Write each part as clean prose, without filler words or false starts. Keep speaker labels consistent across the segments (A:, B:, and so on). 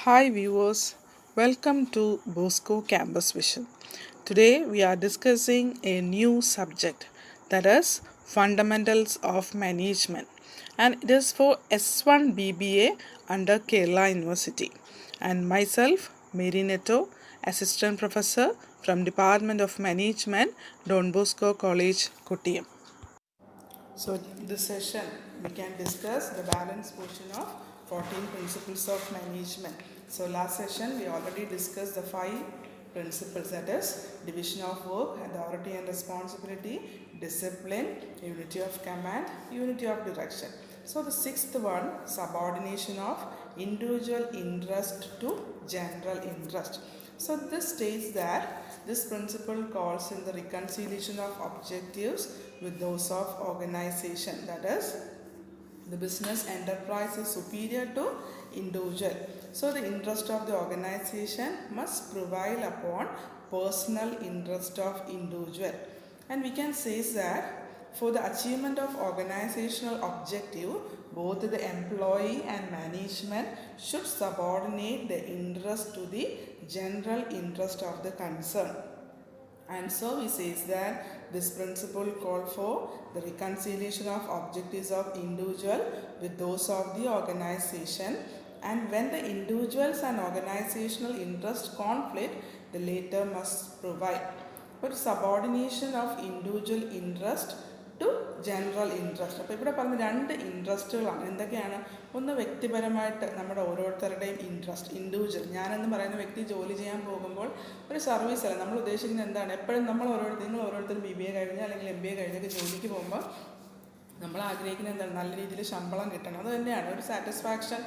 A: Hi viewers, welcome to Bosco Campus Vision. Today we are discussing a new subject, that is Fundamentals of Management, and it is for S1 BBA under Kerala University. And myself, Mary Netto, Assistant Professor from Department of Management, Don Bosco College, Kottayam. So this session we can discuss the balance portion of 14 principles of management. So last session we already discussed the 5 principles, that is division of work, authority and responsibility, discipline, unity of command, unity of direction. So the sixth one, subordination of individual interest to general interest. So this states that this principle calls in the reconciliation of objectives with those of organization, that is the business enterprise is superior to individual. So the interest of the organization must prevail upon personal interest of individual. And we can say that for the achievement of organizational objective, both the employee and management should subordinate the interest to the general interest of the concern. And so he says that this principle called for the reconciliation of objectives of individual with those of the organization, and when the individuals and organizational interest conflict, the latter must provide for subordination of individual interest to general interest. അപ്പോൾ ഇവിടെ പറഞ്ഞ 2 ഇൻട്രസ്റ്റുകളാണ്. എന്തൊക്കെയാണ്? ഒന്ന് വ്യക്തിപരമായിട്ട് നമ്മുടെ ഓരോരുത്തരുടെയും interest, individual. ഞാനെന്ന് പറയുന്ന വ്യക്തി ജോലി ചെയ്യാൻ പോകുമ്പോൾ ഒരു സർവീസ് അല്ല, നമ്മൾ ഉദ്ദേശിക്കുന്നത് എന്താണ്? എപ്പോഴും നിങ്ങൾ ഓരോരുത്തരും BBA കഴിഞ്ഞ് അല്ലെങ്കിൽ MBA കഴിഞ്ഞൊക്കെ ജോലിക്ക് പോകുമ്പോൾ നമ്മൾ ആഗ്രഹിക്കുന്നത് എന്താണ്? നല്ല രീതിയിൽ ശമ്പളം കിട്ടണം. അത് തന്നെയാണ് ഒരു സാറ്റിസ്ഫാക്ഷൻ.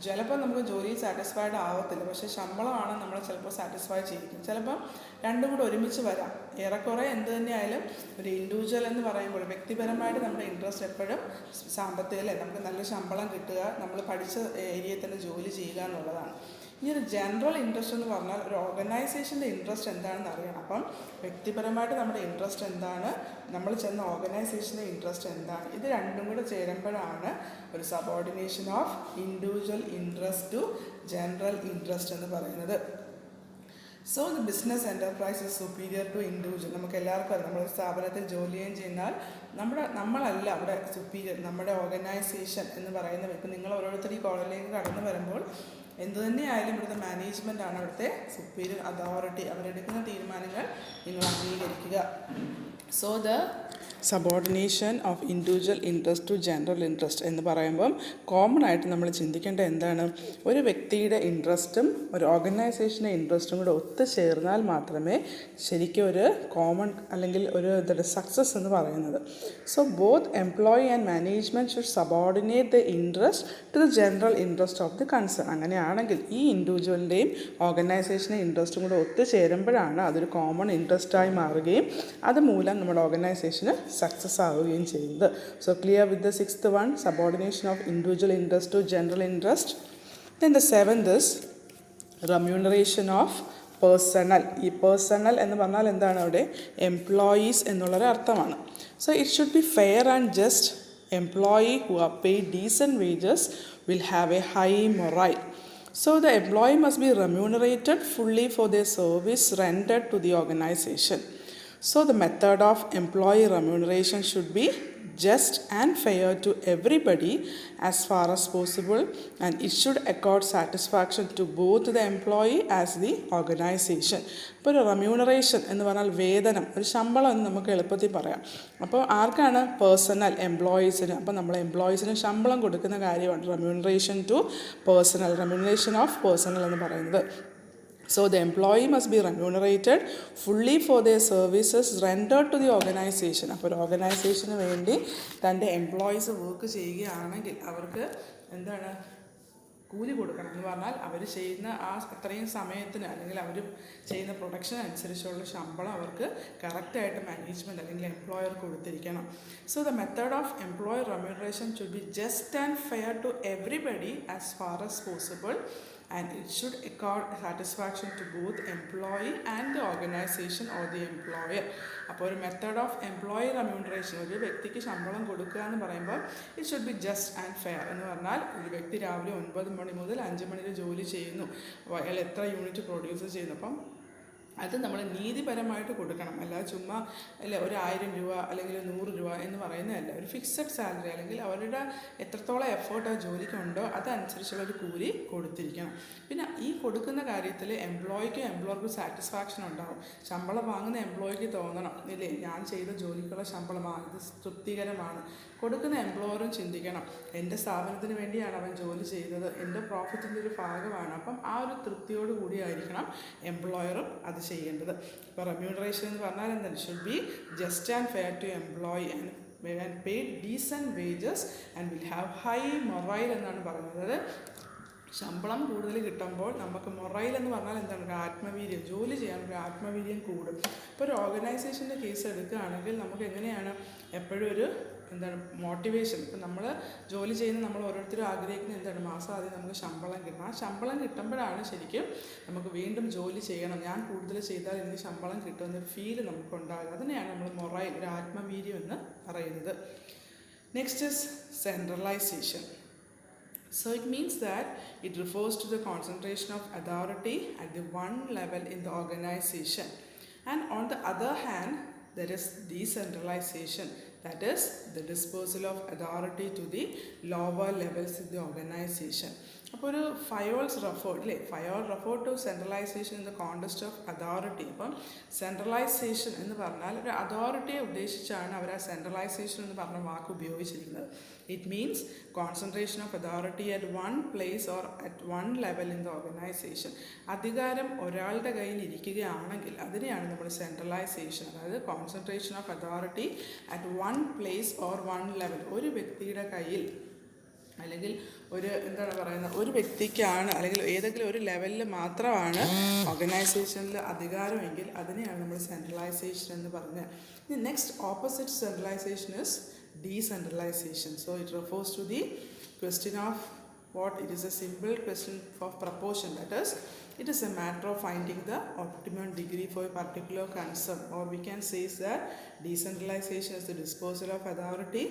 A: ചിലപ്പോൾ നമുക്ക് ജോലിയിൽ സാറ്റിസ്ഫൈഡ് ആവത്തില്ല, പക്ഷേ ശമ്പളമാണ് നമ്മളെ ചിലപ്പോൾ സാറ്റിസ്ഫൈ ചെയ്യിക്കും. ചിലപ്പം രണ്ടും കൂടെ ഒരുമിച്ച് വരാം. ഏറെക്കുറെ എന്ത് തന്നെയായാലും ഒരു ഇൻഡിവിജ്വൽ എന്ന് പറയുമ്പോൾ വ്യക്തിപരമായിട്ട് നമ്മുടെ ഇൻട്രസ്റ്റ് എപ്പോഴും സാമ്പത്തികമല്ലേ, നമുക്ക് നല്ല ശമ്പളം കിട്ടുക, നമ്മൾ പഠിച്ച ഏരിയയിൽ തന്നെ ജോലി ചെയ്യുക എന്നുള്ളതാണ്. ഇനി ഒരു ജനറൽ ഇൻട്രസ്റ്റ് എന്ന് പറഞ്ഞാൽ ഒരു ഓർഗനൈസേഷൻ്റെ ഇൻട്രസ്റ്റ് എന്താണെന്ന് അറിയണം. അപ്പം വ്യക്തിപരമായിട്ട് നമ്മുടെ ഇൻട്രസ്റ്റ് എന്താണ്, നമ്മൾ ചെന്ന ഓർഗനൈസേഷൻ്റെ ഇൻട്രസ്റ്റ് എന്താണ്, ഇത് രണ്ടും കൂടെ ചേരുമ്പോഴാണ് ഒരു subordination of individual interest to general interest എന്ന് പറയുന്നത്. So the business enterprise is superior to individual. നമുക്ക് എല്ലാവർക്കും അറിയാം, നമ്മളൊരു സ്ഥാപനത്തിൽ ജോലി ചെയ്യുന്നാൽ നമ്മളല്ല അവിടെ സുപ്പീരിയർ, നമ്മുടെ ഓർഗനൈസേഷൻ എന്ന് പറയുന്ന. ഇപ്പം നിങ്ങൾ ഓരോരുത്തർ ഈ കോളേജിലേക്ക് കടന്നു വരുമ്പോൾ എന്തു തന്നെയായാലും ഇവിടുത്തെ മാനേജ്മെൻ്റ് ആണ് അവിടുത്തെ സുപ്പീരിയർ അതോറിറ്റി. അവരെടുക്കുന്ന തീരുമാനങ്ങൾ നിങ്ങൾ അംഗീകരിക്കുക. So the subordination of individual interest to general interest എന്ന് പറയുമ്പം കോമൺ ആയിട്ട് നമ്മൾ ചിന്തിക്കേണ്ട എന്താണ്? ഒരു വ്യക്തിയുടെ ഇൻട്രസ്റ്റും ഒരു ഓർഗനൈസേഷൻ്റെ ഇൻട്രസ്റ്റും കൂടെ ഒത്തുചേർന്നാൽ മാത്രമേ ശരിക്കും ഒരു കോമൺ അല്ലെങ്കിൽ ഒരു സക്സസ് എന്ന് പറയുന്നത്. So both employee and management should subordinate the interest to the general interest of the concern. അങ്ങനെയാണെങ്കിൽ ഈ ഇൻഡിവിജ്വലിൻ്റെയും ഓർഗനൈസേഷൻ്റെ ഇൻട്രസ്റ്റും കൂടെ ഒത്തുചേരുമ്പോഴാണ് അതൊരു കോമൺ ഇൻട്രസ്റ്റായി മാറുകയും അതുമൂലം നമ്മുടെ ഓർഗനൈസേഷന് സക്സസ് ആവുകയും ചെയ്യുന്നത്. So clear with the 6th one, subordination of individual interest to general interest. Then the 7th is remuneration of personnel. ഈ പേഴ്സണൽ എന്ന് പറഞ്ഞാൽ എന്താണ്? അവിടെ എംപ്ലോയീസ് എന്നുള്ളൊരു അർത്ഥമാണ്. So it should be fair and just. Employee who are paid decent wages will have a high morale. So the employee must be remunerated fully for their service rendered to the organization. So the method of employee remuneration should be just and fair to everybody as far as possible, and it should accord satisfaction to both the employee as the organization. ഇപ്പോൾ ഒരു remuneration എന്ന് പറഞ്ഞാൽ വേതനം, ഒരു ശമ്പളം എന്ന് നമുക്ക് എളുപ്പത്തിൽ പറയാം. അപ്പോൾ ആർക്കാണ്? പേഴ്സണൽ എംപ്ലോയീസിന്. അപ്പോൾ നമ്മൾ എംപ്ലോയീസിന് ശമ്പളം കൊടുക്കുന്ന കാര്യമാണ് remuneration to personnel, remuneration of personnel എന്ന് പറയുന്നത്. So the employee must be remunerated fully for their services rendered to the organization. അപ്പോൾ ഒരു ഓർഗനൈസേഷന് വേണ്ടി തൻ്റെ എംപ്ലോയീസ് വർക്ക് ചെയ്യുകയാണെങ്കിൽ അവർക്ക് എന്താണ്? കൂലി കൊടുക്കണം. എന്ന് പറഞ്ഞാൽ അവർ ചെയ്യുന്ന അത്രയും സമയത്തിന് അല്ലെങ്കിൽ അവർ ചെയ്യുന്ന പ്രൊഡക്ഷൻ അനുസരിച്ചുള്ള ശമ്പളം അവർക്ക് കറക്റ്റായിട്ട് മാനേജ്മെൻറ്റ് അല്ലെങ്കിൽ എംപ്ലോയർ കൊടുത്തിരിക്കണം. So the method of employer remuneration should be just and fair to everybody as far as possible, and it should accord satisfaction to both employee and the organization or the employer. അപ്പോൾ ഒരു method of employee remuneration, ഒരു വ്യക്തിക്ക് ശമ്പളം കൊടുക്കുക എന്ന് പറയുമ്പോൾ it should be just and fair. എന്ന് പറഞ്ഞാൽ ഒരു വ്യക്തി രാവിലെ 9 മണി മുതൽ 5 മണി വരെ ജോലി ചെയ്യുന്നു, അയാൾ എത്ര യൂണിറ്റ് പ്രൊഡ്യൂസ് ചെയ്യുന്നു, അപ്പം അത് നമ്മൾ നീതിപരമായിട്ട് കൊടുക്കണം. അല്ലാതെ ചുമ്മാ അല്ല ഒരു 1000 രൂപ അല്ലെങ്കിൽ 100 രൂപ എന്ന് പറയുന്നതല്ല. ഒരു ഫിക്സഡ് സാലറി അല്ലെങ്കിൽ അവരുടെ എത്രത്തോളം എഫേർട്ട് ആ ജോലിക്കുണ്ടോ അതനുസരിച്ചുള്ള ഒരു കൂലി കൊടുത്തിരിക്കണം. പിന്നെ ഈ കൊടുക്കുന്ന കാര്യത്തിൽ എംപ്ലോയിക്കും എംപ്ലോയർക്കും സാറ്റിസ്ഫാക്ഷൻ ഉണ്ടാകും. ശമ്പളം വാങ്ങുന്ന എംപ്ലോയിക്ക് തോന്നണം ഇല്ലേ, ഞാൻ ചെയ്ത ജോലിക്കുള്ള ശമ്പളമാണ്, ഇത് തൃപ്തികരമാണ്. കൊടുക്കുന്ന എംപ്ലോയറും ചിന്തിക്കണം, എൻ്റെ സ്ഥാപനത്തിന് വേണ്ടിയാണ് അവൻ ജോലി ചെയ്തത്, എൻ്റെ പ്രോഫിറ്റിൻ്റെ ഒരു ഭാഗമാണ്. അപ്പം ആ ഒരു തൃപ്തിയോട് കൂടിയായിരിക്കണം എംപ്ലോയറും അത് ചെയ്യേണ്ടത്. ഇപ്പോൾ റെമ്യൂണറേഷൻ എന്ന് പറഞ്ഞാൽ എന്താണ്? Should be just and fair to employee and paid decent wages and will have high morale എന്നാണ് പറയുന്നത്. ശമ്പളം കൂടുതൽ കിട്ടുമ്പോൾ നമുക്ക് മൊറൈൽ എന്ന് പറഞ്ഞാൽ എന്താണ്? ഒരു ആത്മവീര്യം, ജോലി ചെയ്യാനൊരു ആത്മവീര്യം കൂടും. ഇപ്പോൾ ഒരു ഓർഗനൈസേഷൻ്റെ കേസ് എടുക്കുകയാണെങ്കിൽ നമുക്ക് എങ്ങനെയാണ് എപ്പോഴും ഒരു എന്താണ് മോട്ടിവേഷൻ. ഇപ്പം നമ്മൾ ജോലി ചെയ്യുന്ന നമ്മൾ ഓരോരുത്തരും ആഗ്രഹിക്കുന്ന എന്താണ്? മാസം ആദ്യം നമുക്ക് ശമ്പളം കിട്ടണം. ആ ശമ്പളം കിട്ടുമ്പോഴാണ് ശരിക്കും നമുക്ക് വീണ്ടും ജോലി ചെയ്യണം, ഞാൻ കൂടുതൽ ചെയ്താൽ എനിക്ക് ശമ്പളം കിട്ടുമെന്നൊരു ഫീല് നമുക്കുണ്ടാകും. അതിനെയാണ് നമ്മൾ മൊറൈൽ, ഒരു ആത്മവീര്യം എന്ന് പറയുന്നത്. Next is centralisation. So it means that it refers to the concentration of authority at the one level in the organization, and on the other hand there is decentralization, that is the dispersal of authority to the lower levels in the organization. അപ്പോൾ ഒരു Fayol's referred അല്ലേ, Fayol referred to centralization in the context of authority. അപ്പം centralization എന്ന് പറഞ്ഞാൽ ഒരു അതോറിറ്റിയെ ഉദ്ദേശിച്ചാണ് അവർ ആ centralisation എന്ന് പറഞ്ഞ വാക്ക് ഉപയോഗിച്ചിരിക്കുന്നത്. It means concentration of authority at one place or at one level in the organisation. അധികാരം ഒരാളുടെ കയ്യിൽ ഇരിക്കുകയാണെങ്കിൽ അതിനെയാണ് നമ്മൾ സെൻട്രലൈസേഷൻ, അതായത് concentration of authority at one place or one level. ഒരു വ്യക്തിയുടെ കയ്യിൽ അല്ലെങ്കിൽ ഒരു എന്താണ് പറയുന്നത്, ഒരു വ്യക്തിക്കാണ് അല്ലെങ്കിൽ ഏതെങ്കിലും ഒരു ലെവലിൽ മാത്രമാണ് ഓർഗനൈസേഷനിൽ അധികാരമെങ്കിൽ അതിനെയാണ് നമ്മൾ സെൻട്രലൈസേഷൻ എന്ന് പറഞ്ഞത്. Next opposite centralisation is decentralization. So it refers to the question of what it is a simple question of proportion, that is it is a matter of finding the optimum degree for a particular concern, or we can say that decentralization is the dispersal of authority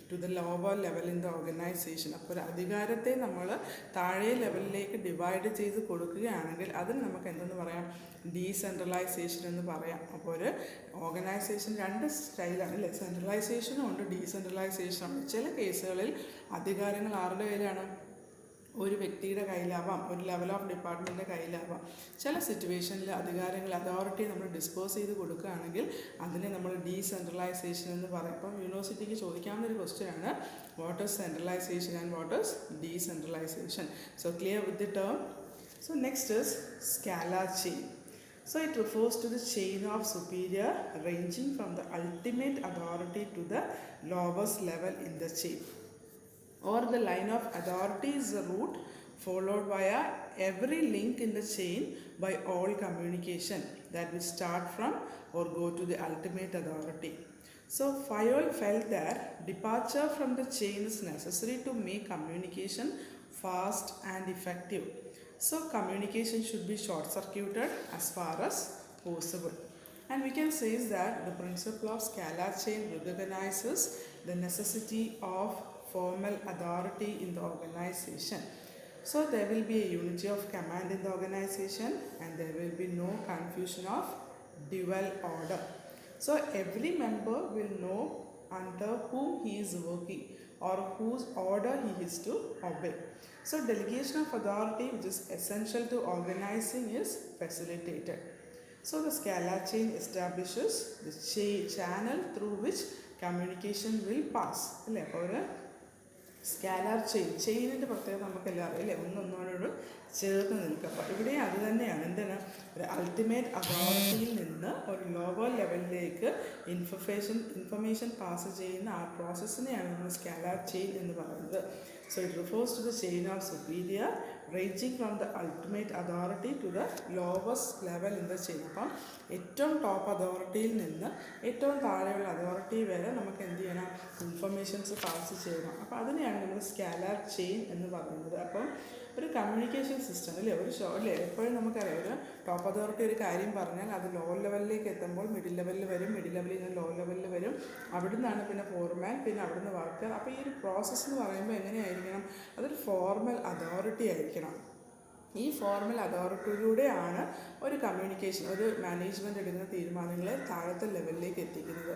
A: to the lower level in the organization. അപ്പോൾ ഒരു അധികാരത്തെ നമ്മൾ താഴെ ലെവലിലേക്ക് divide ചെയ്ത് കൊടുക്കുകയാണെങ്കിൽ അതിന് നമുക്ക് എന്തെന്ന് പറയാം? ഡീസെൻട്രലൈസേഷൻ എന്ന് പറയാം. അപ്പോൾ ഒരു ഓർഗനൈസേഷൻ രണ്ട് സ്റ്റൈലാണ് അല്ലേ, സെൻട്രലൈസേഷനും ഉണ്ട് ഡീസെൻട്രലൈസേഷനും ഉണ്ട്. ചില കേസുകളിൽ അധികാരങ്ങൾ ആരുടെ കയ്യിലാണ്? ഒരു വ്യക്തിയുടെ കയ്യിലാവാം, ഒരു ലെവൽ ഓഫ് ഡിപ്പാർട്ട്മെൻറ്റിൻ്റെ കയ്യിലാവാം. ചില സിറ്റുവേഷനിൽ അധികാരങ്ങൾ അതോറിറ്റി നമ്മൾ ഡിസ്പോസ് ചെയ്ത് കൊടുക്കുകയാണെങ്കിൽ അതിനെ നമ്മൾ ഡീസെൻട്രലൈസേഷൻ എന്ന് പറയും. അപ്പം യൂണിവേഴ്സിറ്റിക്ക് ചോദിക്കാവുന്നൊരു ക്വസ്റ്റ്യനാണ്, what is centralisation and what is decentralisation. So clear with the term. So next is scalar chain. So it refers to the chain of superior ranging from the ultimate authority to the lowest level in the chain, or the line of authority is the route followed via every link in the chain by all communication that will start from or go to the ultimate authority. So Fayol felt that departure from the chain is necessary to make communication fast and effective. So communication should be short circuited as far as possible. And we can say that the principle of scalar chain recognizes the necessity of formal authority in the organization. So there will be a unity of command in the organization and there will be no confusion of dual order. So every member will know under whom he is working or whose order he is to obey. So delegation of authority, which is essential to organizing, is facilitated. So the scalar chain establishes the channel through which communication will pass. അല്ലേ, അപ്പോൾ ഒരു scalar ചെയിനിൻ്റെ പ്രത്യേകത നമുക്കെല്ലാം അറിയാം അല്ലേ, ഒന്നൊന്നോടോട് ചേർന്ന് നിൽക്കുക. അപ്പോൾ ഇവിടെ അത് തന്നെയാണ് എന്താണ്, ഒരു അൾട്ടിമേറ്റ് അതോറിറ്റിയിൽ നിന്ന് ഒരു ലോവർ ലെവലിലേക്ക് ഇൻഫർമേഷൻ പാസ് ചെയ്യുന്ന ആ പ്രോസസ്സിനെയാണ് നമ്മൾ സ്കാലാർ ചെയിൻ എന്ന് പറയുന്നത്. So it refers to the chain of superior ranging from the ultimate authority to the lowest level in the chain. അപ്പം ഏറ്റവും ടോപ്പ് അതോറിറ്റിയിൽ നിന്ന് ഏറ്റവും താഴെയുള്ള അതോറിറ്റി വരെ നമുക്ക് എന്ത് ചെയ്യണം, ഇൻഫർമേഷൻസ് പാസ് ചെയ്യണം. അപ്പോൾ അതിനെയാണ് നമ്മൾ സ്കാലാർ ചെയിൻ എന്ന് പറയുന്നത്. അപ്പം ഒരു കമ്മ്യൂണിക്കേഷൻ സിസ്റ്റം അല്ലേ, ഒരു ഷോ അല്ലേ. എപ്പോഴും നമുക്കറിയാം ഒരു ടോപ്പ് അതോറിറ്റി ഒരു കാര്യം പറഞ്ഞാൽ അത് ലോ ലെവലിലേക്ക് എത്തുമ്പോൾ മിഡിൽ ലെവലിൽ വരും, മിഡിൽ ലെവലിൽ നിന്ന് ലോ ലെവലിൽ വരും, അവിടെ നിന്നാണ് പിന്നെ ഫോർമാൻ, പിന്നെ അവിടെ നിന്ന് വർക്കർ. അപ്പോൾ ഈ ഒരു പ്രോസസ്സ് എന്ന് പറയുമ്പോൾ എങ്ങനെയായിരിക്കണം, അതൊരു ഫോർമൽ അതോറിറ്റി ആയിരിക്കണം. ഈ ഫോർമൽ അതോറിറ്റിയിലൂടെയാണ് ഒരു കമ്മ്യൂണിക്കേഷൻ, ഒരു മാനേജ്മെൻറ്റ് എടുക്കുന്ന തീരുമാനങ്ങളെ താഴത്തെ ലെവലിലേക്ക് എത്തിക്കുന്നത്.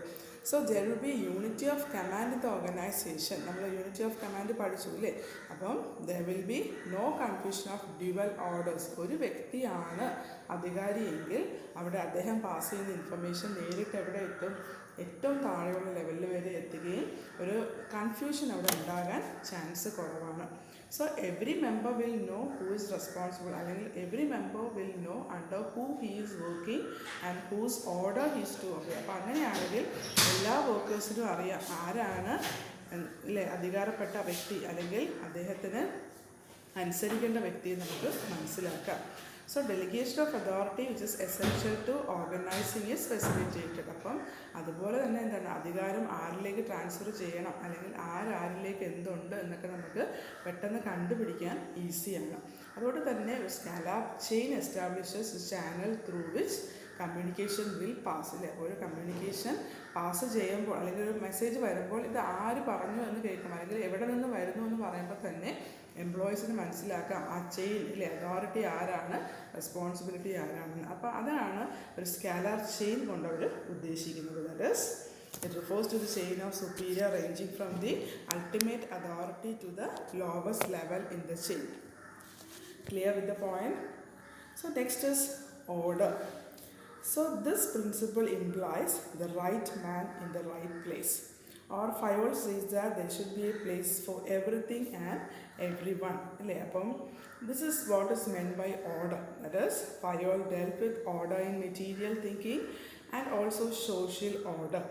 A: So there will be unity of command in the organization. നമ്മൾ യൂണിറ്റി ഓഫ് കമാൻഡ് പഠിച്ചു അല്ലേ. അപ്പം there will be no confusion of dual orders. ഒരു വ്യക്തിയാണ് അധികാരിയെങ്കിൽ അവിടെ അദ്ദേഹം പാസ് ചെയ്യുന്ന ഇൻഫർമേഷൻ നേരിട്ട് എവിടെ എത്തും, ഏറ്റവും താഴെയുള്ള ലെവലിൽ വരെ എത്തുകയും ഒരു കൺഫ്യൂഷൻ അവിടെ ഉണ്ടാകാൻ ചാൻസ് കുറവാണ്. So every member will know who is responsible, അല്ലെങ്കിൽ every member will know under who he is working and whose order he's to obey. അപ്പോൾ അങ്ങനെയാണെങ്കിൽ എല്ലാ വർക്കേഴ്സിനും അറിയാം ആരാണ് അല്ലേ അധികാരപ്പെട്ട വ്യക്തി, അല്ലെങ്കിൽ അദ്ദേഹത്തിന് അനുസരിക്കേണ്ട വ്യക്തിയെ നമുക്ക് മനസ്സിലാക്കാം. So delegation of authority which is essential to organizing is facilitated. അപ്പം അതുപോലെ തന്നെ എന്താണ്, അധികാരം ആരിലേക്ക് ട്രാൻസ്ഫർ ചെയ്യണം, അല്ലെങ്കിൽ ആരിലേക്ക് എന്തുണ്ട് എന്നൊക്കെ നമുക്ക് പെട്ടെന്ന് കണ്ടുപിടിക്കാൻ ഈസിയാണ്. അതുകൊണ്ട് തന്നെ scalar chain establishes channel through which communication will pass. അല്ലേ, ഒരു കമ്മ്യൂണിക്കേഷൻ പാസ് ചെയ്യുമ്പോൾ അല്ലെങ്കിൽ ഒരു മെസ്സേജ് വരുമ്പോൾ ഇത് ആര് പറഞ്ഞു എന്ന് കേൾക്കാം, അല്ലെങ്കിൽ എവിടെ നിന്ന് വരുന്നു എന്ന് പറയുമ്പോൾ തന്നെ എംപ്ലോയീസിന് മനസ്സിലാക്കാം ആ ചെയിൻ ഇല്ലേ, അതോറിറ്റി ആരാണ്, റെസ്പോൺസിബിലിറ്റി ആരാണെന്ന്. അപ്പോൾ അതാണ് ഒരു സ്കാലാർ ചെയിൻ കൊണ്ടവർ ഉദ്ദേശിക്കുന്നത്. That is it refers to the chain of superior ranging from the ultimate authority to the lowest level in the chain. Clear with the point? So next is order. So this principle implies the right man in the right place. Or Fayol says that there should be a place for everything and everyone. This is what is meant by order. That is, Fayol dealt with order in material thinking and also social order.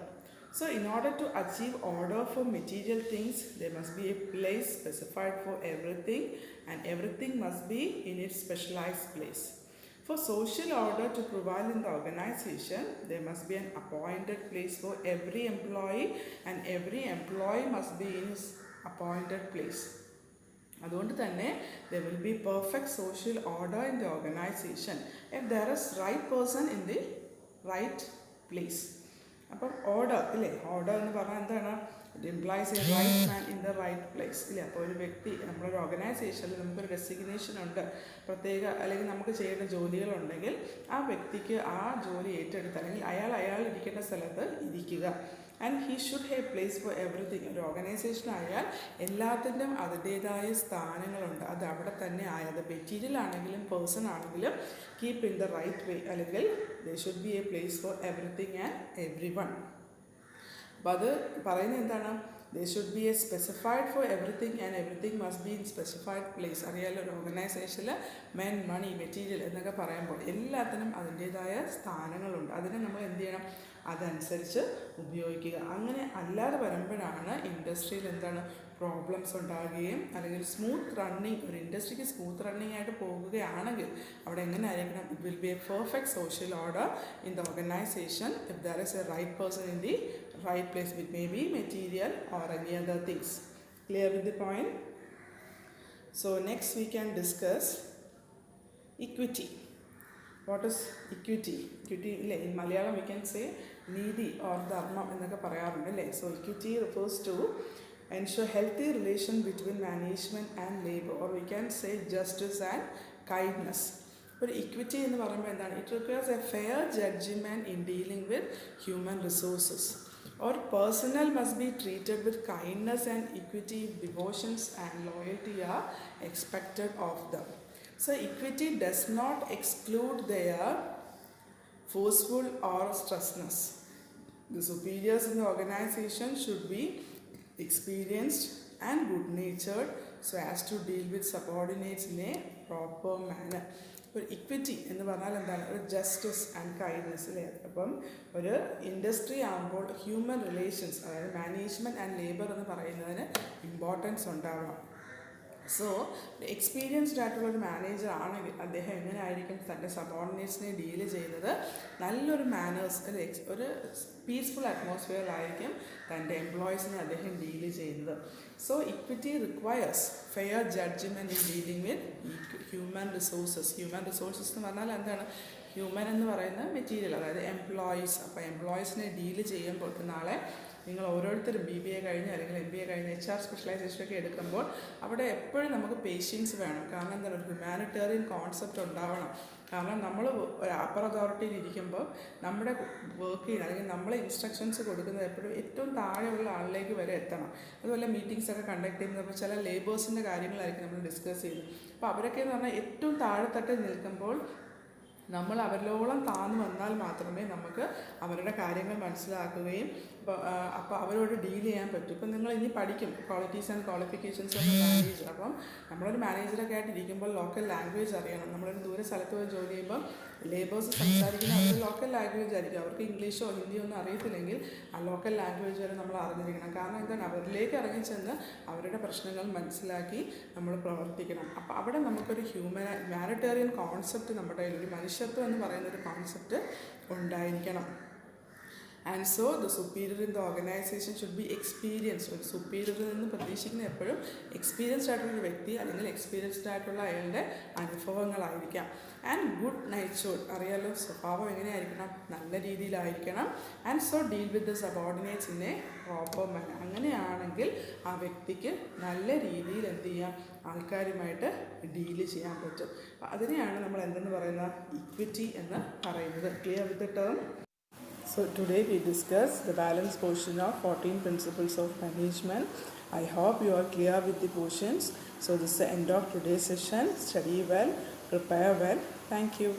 A: So in order to achieve order for material things, there must be a place specified for everything, and everything must be in its specialized place. For social order to prevail in the organization, there must be an appointed place for every employee, and every employee must be in his appointed place. അതുകൊണ്ട് തന്നെ there will be perfect social order in the organization if there is right person in the right place. അപ്പം order ഇല്ലേ, order എന്ന് പറഞ്ഞാൽ എന്താണ്, it implies a right man in the right place ഇല്ലേ. അപ്പോൾ ഒരു വ്യക്തി നമ്മളൊരു ഓർഗനൈസേഷനിൽ നമുക്കൊരു ഡെസിഗ്നേഷൻ ഉണ്ട്, പ്രത്യേക അല്ലെങ്കിൽ നമുക്ക് ചെയ്യേണ്ട ജോലികളുണ്ടെങ്കിൽ ആ വ്യക്തിക്ക് ആ ജോലി ഏറ്റെടുത്ത് അല്ലെങ്കിൽ അയാൾ ഇരിക്കേണ്ട സ്ഥലത്ത് ഇരിക്കുക. And he should have place for everything. ഒരു ഓർഗനൈസേഷൻ ആയാൽ എല്ലാത്തിൻ്റെയും അതിൻ്റേതായ സ്ഥാനങ്ങളുണ്ട്, അത് അവിടെ തന്നെ ആയത് മെറ്റീരിയൽ ആണെങ്കിലും പേഴ്സൺ ആണെങ്കിലും keep in the right way, അല്ലെങ്കിൽ there should be a place for everything and everyone. അപ്പോൾ അത് പറയുന്നത് എന്താണ്, there should be a specified for everything and everything must be in specified place. അറിയാലോ, ഒരു ഓർഗനൈസേഷനിൽ മെൻ, മണി, material എന്നൊക്കെ പറയുമ്പോൾ എല്ലാത്തിനും അതിൻ്റേതായ സ്ഥാനങ്ങളുണ്ട്. അതിനെ നമ്മൾ എന്ത് ചെയ്യണം, അതനുസരിച്ച് ഉപയോഗിക്കുക. അങ്ങനെ അല്ലാതെ വരുമ്പോഴാണ് ഇൻഡസ്ട്രിയിൽ എന്താണ് പ്രോബ്ലംസ് ഉണ്ടാകുകയും, അല്ലെങ്കിൽ സ്മൂത്ത് റണ്ണിങ്, ഒരു ഇൻഡസ്ട്രിക്ക് സ്മൂത്ത് റണ്ണിങ് ആയിട്ട് പോകുകയാണെങ്കിൽ അവിടെ എങ്ങനെ ആയിരിക്കണം, it will be a perfect social order in the organization if there is a right person in the right place with may be material or any other things. Clear with the point? So next we can discuss equity. What is equity? Equity ഇല്ലേ, in Malayalam we can say നീതി or ധർമ്മം എന്നൊക്കെ പറയാറുണ്ട് അല്ലേ. So equity refers to ensure healthy relation between management and labor, or we can say justice and kindness. ഒരു equity എന്ന് പറയുമ്പോൾ എന്താണ്, it requires a fair judgement in dealing with human resources. Or personnel must be treated with kindness and equity, devotions and loyalty are expected of them. So equity does not exclude their forceful or stressness. The superiors in the organization should be experienced and good-natured so as to deal with subordinates in a proper manner. ഒരു equity എന്ന് പറഞ്ഞാൽ എന്താണ്, ഒരു justice and kindness അല്ലേ. അപ്പം ഒരു industry ആകുമ്പോൾ human relations, അതായത് മാനേജ്മെൻറ്റ് ആൻഡ് ലേബർ എന്ന് പറയുന്നതിന് ഇമ്പോർട്ടൻസ് ഉണ്ടാവണം. സോ എക്സ്പീരിയൻസ്ഡ് ആയിട്ടുള്ള ഒരു മാനേജർ ആണെങ്കിൽ അദ്ദേഹം എങ്ങനെ ആയിരിക്കും തൻ്റെ സബോർഡിനേറ്റ്സിനെ ഡീൽ ചെയ്യുന്നത്? നല്ലൊരു മാനേഴ്സ്, ഒരു പീസ്ഫുൾ അറ്റ്മോസ്ഫിയറിലായിരിക്കും തൻ്റെ എംപ്ലോയീസിനെ അദ്ദേഹം ഡീൽ ചെയ്യുന്നത്. So equity requires fair judgement in dealing with human resources. Human resources എന്ന് പറഞ്ഞാൽ എന്താണ്? ഹ്യൂമൻ എന്ന് പറയുന്ന മെറ്റീരിയൽ, അതായത് എംപ്ലോയീസ്. അപ്പോൾ എംപ്ലോയീസിനെ ഡീൽ ചെയ്യുമ്പോൾ നാളെ നിങ്ങൾ ഓരോരുത്തരും BBA കഴിഞ്ഞ് അല്ലെങ്കിൽ MBA കഴിഞ്ഞ് HR സ്പെഷ്യലൈസേഷനൊക്കെ എടുക്കുമ്പോൾ അവിടെ എപ്പോഴും നമുക്ക് പേഷ്യൻസ് വേണം. കാരണം എന്താണ്? ഒരു ഹ്യൂമാനിറ്റേറിയൻ കോൺസെപ്റ്റ് ഉണ്ടാവണം. കാരണം നമ്മൾ ഒരു അപ്പർ അതോറിറ്റിയിൽ ഇരിക്കുമ്പോൾ നമ്മുടെ വർക്ക് ചെയ്യുന്ന അല്ലെങ്കിൽ നമ്മളെ ഇൻസ്ട്രക്ഷൻസ് കൊടുക്കുന്നത് എപ്പോഴും ഏറ്റവും താഴെയുള്ള ആളിലേക്ക് വരെ എത്തണം. അതുപോലെ മീറ്റിംഗ്സൊക്കെ കണ്ടക്ട് ചെയ്യുമ്പോൾ ചില ലേബേഴ്സിൻ്റെ കാര്യങ്ങളായിരിക്കും നമ്മൾ ഡിസ്കസ് ചെയ്യുന്നത്. അപ്പോൾ അവരൊക്കെ എന്ന് പറഞ്ഞാൽ ഏറ്റവും താഴെത്തട്ടിൽ നിൽക്കുമ്പോൾ നമ്മൾ അവരിലോളം താഴ്ന്നു വന്നാൽ മാത്രമേ നമുക്ക് അവരുടെ കാര്യങ്ങൾ മനസ്സിലാക്കുകയും അപ്പോൾ അവരോട് ഡീൽ ചെയ്യാൻ പറ്റും. ഇപ്പം നിങ്ങൾ ഇനി പഠിക്കും qualities and qualifications of manager. അപ്പം നമ്മളൊരു മാനേജറൊക്കെ ആയിട്ട് ഇരിക്കുമ്പോൾ ലോക്കൽ ലാംഗ്വേജ് അറിയണം. നമ്മളൊരു ദൂരെ സ്ഥലത്ത് പോയി ജോലി ചെയ്യുമ്പോൾ ലേബേഴ്സ് സംസാരിക്കുന്ന അവർ ലോക്കൽ ലാംഗ്വേജ് ആയിരിക്കും. അവർക്ക് ഇംഗ്ലീഷോ ഹിന്ദിയോ ഒന്നും അറിയത്തില്ലെങ്കിൽ ആ ലോക്കൽ ലാംഗ്വേജ് വരെ നമ്മൾ അറിഞ്ഞിരിക്കണം. കാരണം എന്താണ്? അവരിലേക്ക് ഇറങ്ങിച്ചെന്ന് അവരുടെ പ്രശ്നങ്ങൾ മനസ്സിലാക്കി നമ്മൾ പ്രവർത്തിക്കണം. അപ്പോൾ അവിടെ നമുക്കൊരു ഹ്യൂമാനിറ്റേറിയൻ കോൺസെപ്റ്റ് നമ്മുടെ കയ്യിൽ, ഒരു മനുഷ്യത്വം എന്ന് പറയുന്നൊരു കോൺസെപ്റ്റ് ഉണ്ടായിരിക്കണം. And so the superior in the organisation should be experienced. ഒരു സുപ്പീരിയറിൽ നിന്ന് പ്രതീക്ഷിക്കുന്ന എപ്പോഴും എക്സ്പീരിയൻസ്ഡ് ആയിട്ടുള്ളൊരു വ്യക്തി അല്ലെങ്കിൽ എക്സ്പീരിയൻസ്ഡ് ആയിട്ടുള്ള അയാളുടെ അനുഭവങ്ങളായിരിക്കാം. ആൻഡ് ഗുഡ് നേച്ചേർഡ്, അറിയാലോ സ്വഭാവം എങ്ങനെയായിരിക്കണം? നല്ല രീതിയിലായിരിക്കണം. And so deal with the subordinates in a proper manner. അങ്ങനെയാണെങ്കിൽ ആ വ്യക്തിക്ക് നല്ല രീതിയിൽ എന്ത് ചെയ്യാം? ആൾക്കാരുമായിട്ട് ഡീല് ചെയ്യാൻ പറ്റും. അതിനെയാണ് നമ്മൾ എന്തെന്ന് പറയുന്നത്? ഇക്വിറ്റി എന്ന് പറയുന്നത്. Clear with the term? So today we discussed the balance portion of 14 principles of management. I hope you are clear with the portions. So this is the end of today's session. Study well, prepare well. Thank you.